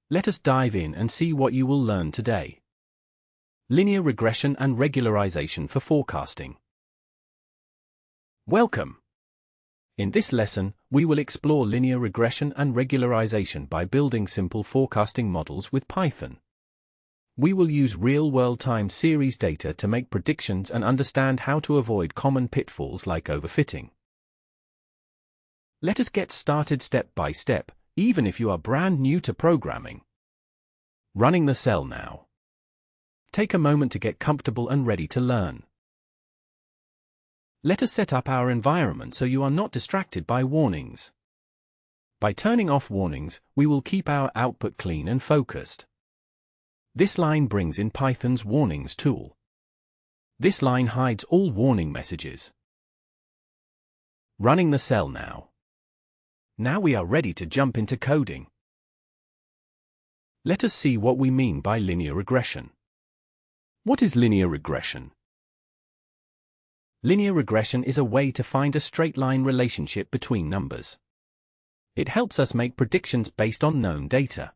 Let us dive in and see what you will learn today. Linear regression and regularization for forecasting. Welcome! In this lesson, we will explore linear regression and regularization by building simple forecasting models with Python. We will use real-world time series data to make predictions and understand how to avoid common pitfalls like overfitting. Let us get started step by step, even if you are brand new to programming. Running the cell now. Take a moment to get comfortable and ready to learn. Let us set up our environment so you are not distracted by warnings. By turning off warnings, we will keep our output clean and focused. This line brings in Python's warnings tool. This line hides all warning messages. Running the cell now. Now we are ready to jump into coding. Let us see what we mean by linear regression. What is linear regression? Linear regression is a way to find a straight-line relationship between numbers. It helps us make predictions based on known data.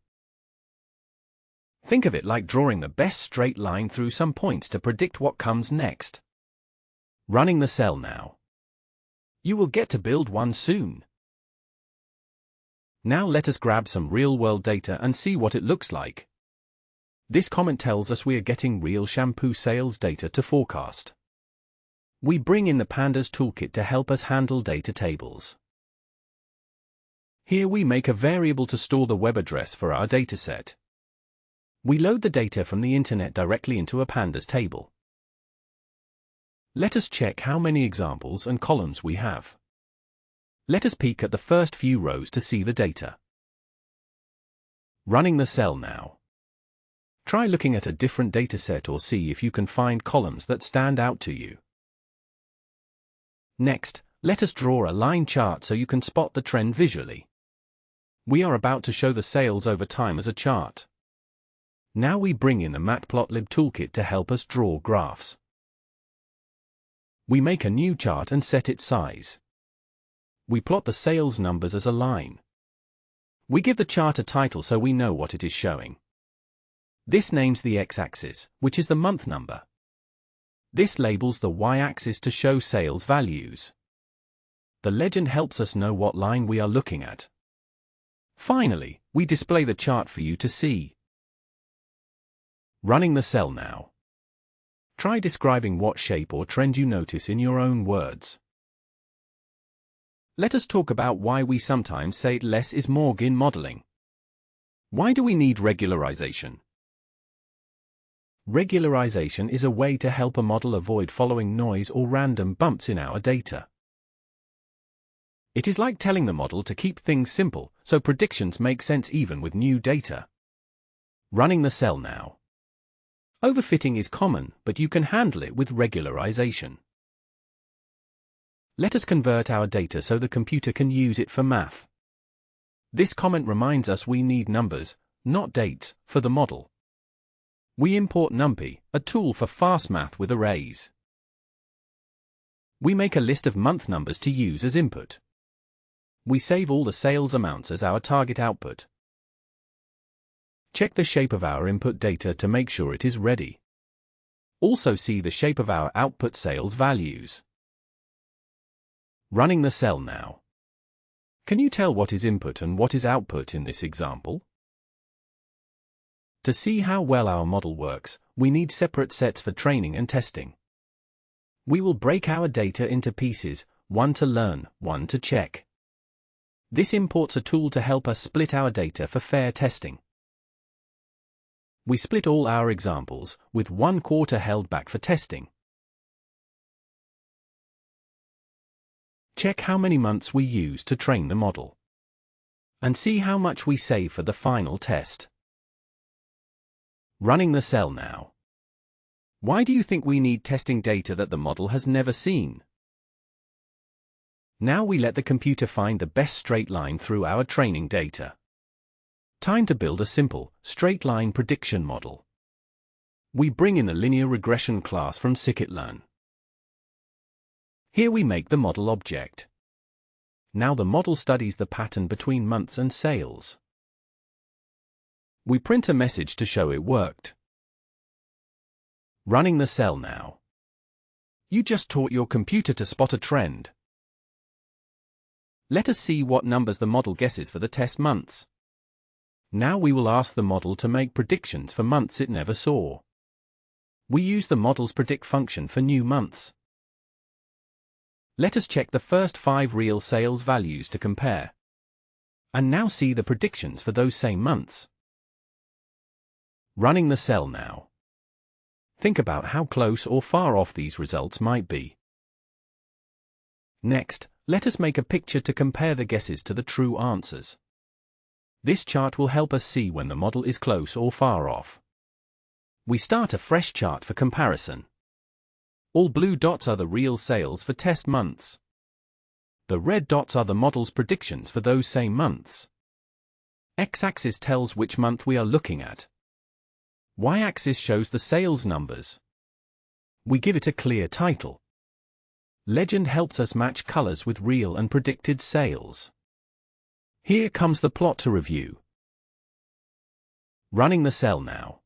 Think of it like drawing the best straight line through some points to predict what comes next. Running the cell now. You will get to build one soon. Now let us grab some real-world data and see what it looks like. This comment tells us we are getting real shampoo sales data to forecast. We bring in the Pandas toolkit to help us handle data tables. Here we make a variable to store the web address for our dataset. We load the data from the internet directly into a Pandas table. Let us check how many examples and columns we have. Let us peek at the first few rows to see the data. Running the cell now. Try looking at a different dataset or see if you can find columns that stand out to you. Next, let us draw a line chart so you can spot the trend visually. We are about to show the sales over time as a chart. Now we bring in the Matplotlib toolkit to help us draw graphs. We make a new chart and set its size. We plot the sales numbers as a line. We give the chart a title so we know what it is showing. This names the x-axis, which is the month number. This labels the y-axis to show sales values. The legend helps us know what line we are looking at. Finally, we display the chart for you to see. Running the cell now. Try describing what shape or trend you notice in your own words. Let us talk about why we sometimes say less is more in modeling. Why do we need regularization? Regularization is a way to help a model avoid following noise or random bumps in our data. It is like telling the model to keep things simple, so predictions make sense even with new data. Running the cell now. Overfitting is common, but you can handle it with regularization. Let us convert our data so the computer can use it for math. This comment reminds us we need numbers, not dates, for the model. We import NumPy, a tool for fast math with arrays. We make a list of month numbers to use as input. We save all the sales amounts as our target output. Check the shape of our input data to make sure it is ready. Also see the shape of our output sales values. Running the cell now. Can you tell what is input and what is output in this example? To see how well our model works, we need separate sets for training and testing. We will break our data into pieces, one to learn, one to check. This imports a tool to help us split our data for fair testing. We split all our examples, with 1/4 held back for testing. Check how many months we use to train the model. And see how much we save for the final test. Running the cell now. Why do you think we need testing data that the model has never seen? Now we let the computer find the best straight line through our training data. Time to build a simple, straight-line prediction model. We bring in the linear regression class from scikit-learn. Here we make the model object. Now the model studies the pattern between months and sales. We print a message to show it worked. Running the cell now. You just taught your computer to spot a trend. Let us see what numbers the model guesses for the test months. Now we will ask the model to make predictions for months it never saw. We use the model's predict function for new months. Let us check the first 5 real sales values to compare. And now see the predictions for those same months. Running the cell now. Think about how close or far off these results might be. Next, let us make a picture to compare the guesses to the true answers. This chart will help us see when the model is close or far off. We start a fresh chart for comparison. All blue dots are the real sales for test months. The red dots are the model's predictions for those same months. X-axis tells which month we are looking at. Y-axis shows the sales numbers. We give it a clear title. Legend helps us match colors with real and predicted sales. Here comes the plot to review. Running the cell now.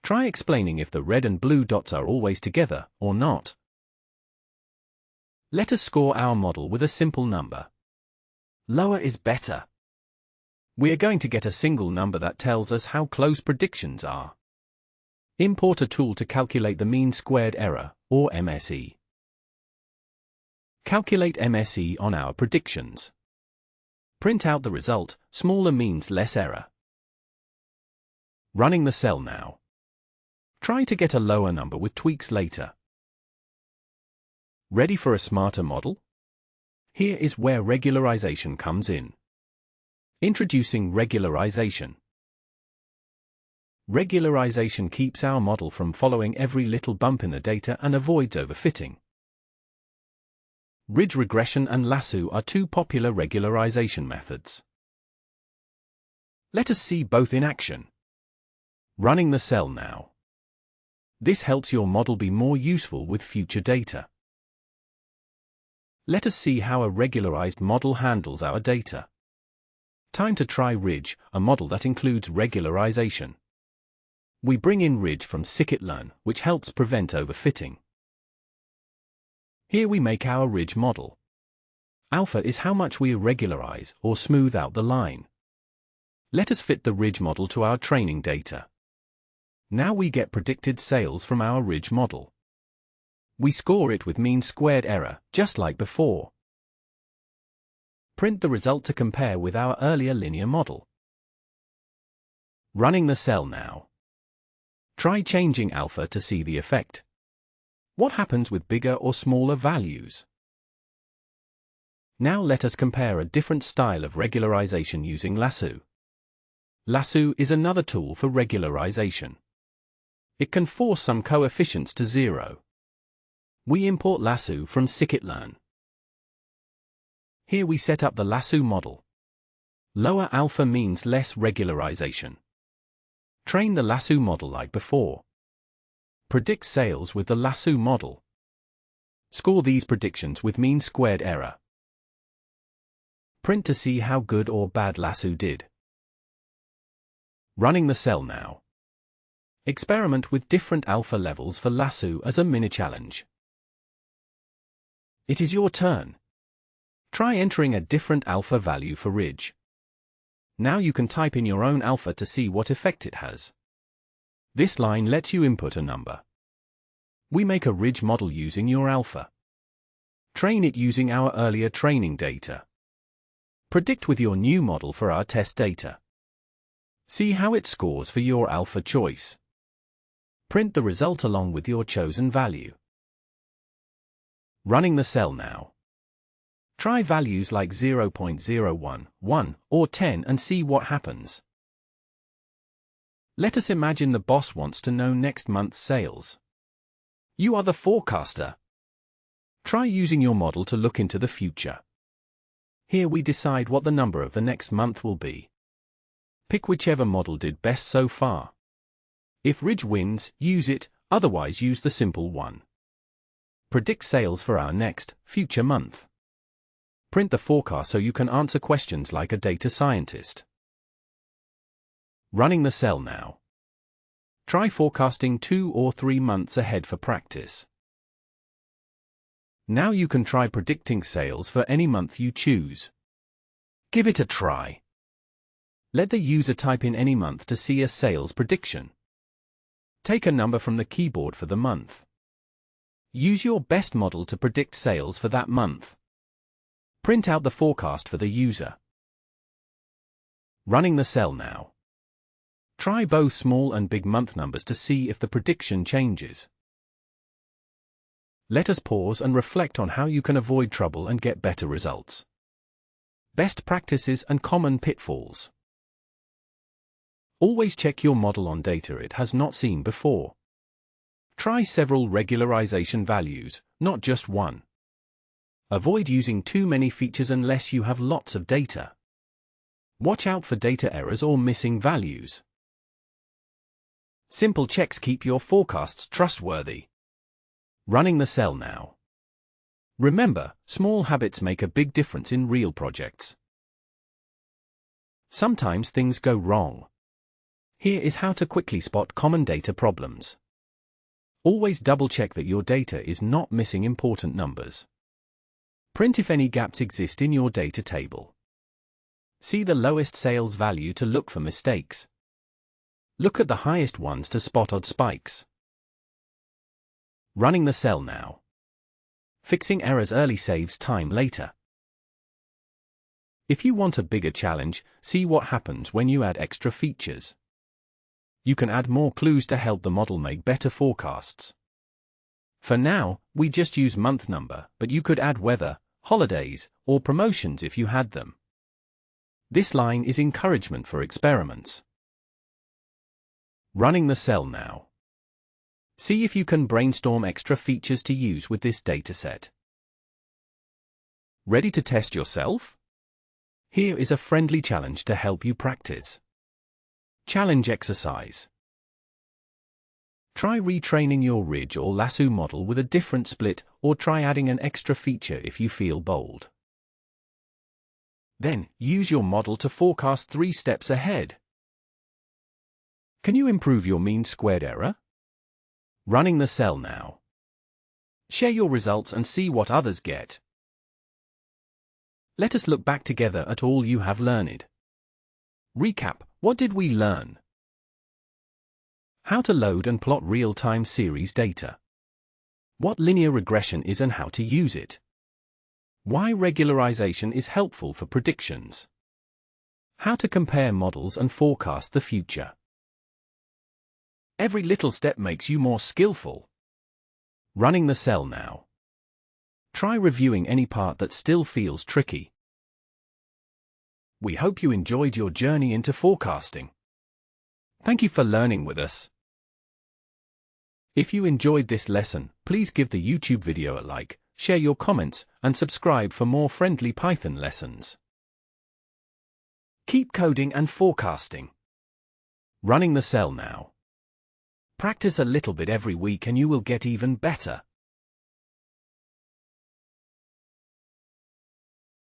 Try explaining if the red and blue dots are always together or not. Let us score our model with a simple number. Lower is better. We are going to get a single number that tells us how close predictions are. Import a tool to calculate the mean squared error, or MSE. Calculate MSE on our predictions. Print out the result, smaller means less error. Running the cell now. Try to get a lower number with tweaks later. Ready for a smarter model? Here is where regularization comes in. Introducing regularization. Regularization keeps our model from following every little bump in the data and avoids overfitting. Ridge regression and Lasso are 2 popular regularization methods. Let us see both in action. Running the cell now. This helps your model be more useful with future data. Let us see how a regularized model handles our data. Time to try Ridge, a model that includes regularization. We bring in Ridge from scikit-learn, which helps prevent overfitting. Here we make our Ridge model. Alpha is how much we irregularize or smooth out the line. Let us fit the Ridge model to our training data. Now we get predicted sales from our Ridge model. We score it with mean squared error, just like before. Print the result to compare with our earlier linear model. Running the cell now. Try changing alpha to see the effect. What happens with bigger or smaller values? Now let us compare a different style of regularization using Lasso. Lasso is another tool for regularization. It can force some coefficients to 0. We import Lasso from scikit-learn. Here we set up the Lasso model. Lower alpha means less regularization. Train the Lasso model like before. Predict sales with the Lasso model. Score these predictions with mean squared error. Print to see how good or bad Lasso did. Running the cell now. Experiment with different alpha levels for Lasso as a mini-challenge. It is your turn. Try entering a different alpha value for Ridge. Now you can type in your own alpha to see what effect it has. This line lets you input a number. We make a Ridge model using your alpha. Train it using our earlier training data. Predict with your new model for our test data. See how it scores for your alpha choice. Print the result along with your chosen value. Running the cell now. Try values like 0.01, 1, or 10 and see what happens. Let us imagine the boss wants to know next month's sales. You are the forecaster. Try using your model to look into the future. Here we decide what the number of the next month will be. Pick whichever model did best so far. If Ridge wins, use it, otherwise use the simple one. Predict sales for our next, future month. Print the forecast so you can answer questions like a data scientist. Running the cell now. Try forecasting 2 or 3 months ahead for practice. Now you can try predicting sales for any month you choose. Give it a try. Let the user type in any month to see a sales prediction. Take a number from the keyboard for the month. Use your best model to predict sales for that month. Print out the forecast for the user. Running the cell now. Try both small and big month numbers to see if the prediction changes. Let us pause and reflect on how you can avoid trouble and get better results. Best practices and common pitfalls. Always check your model on data it has not seen before. Try several regularization values, not just one. Avoid using too many features unless you have lots of data. Watch out for data errors or missing values. Simple checks keep your forecasts trustworthy. Running the cell now. Remember, small habits make a big difference in real projects. Sometimes things go wrong. Here is how to quickly spot common data problems. Always double-check that your data is not missing important numbers. Print if any gaps exist in your data table. See the lowest sales value to look for mistakes. Look at the highest ones to spot odd spikes. Running the cell now. Fixing errors early saves time later. If you want a bigger challenge, see what happens when you add extra features. You can add more clues to help the model make better forecasts. For now, we just use month number, but you could add weather, holidays, or promotions if you had them. This line is encouragement for experiments. Running the cell now. See if you can brainstorm extra features to use with this dataset. Ready to test yourself? Here is a friendly challenge to help you practice. Challenge exercise. Try retraining your Ridge or Lasso model with a different split, or try adding an extra feature if you feel bold. Then, use your model to forecast 3 steps ahead. Can you improve your mean squared error? Running the cell now. Share your results and see what others get. Let us look back together at all you have learned. Recap, what did we learn? How to load and plot real-time series data. What linear regression is and how to use it. Why regularization is helpful for predictions. How to compare models and forecast the future. Every little step makes you more skillful. Running the cell now. Try reviewing any part that still feels tricky. We hope you enjoyed your journey into forecasting. Thank you for learning with us. If you enjoyed this lesson, please give the YouTube video a like, share your comments, and subscribe for more friendly Python lessons. Keep coding and forecasting. Running the cell now. Practice a little bit every week and you will get even better.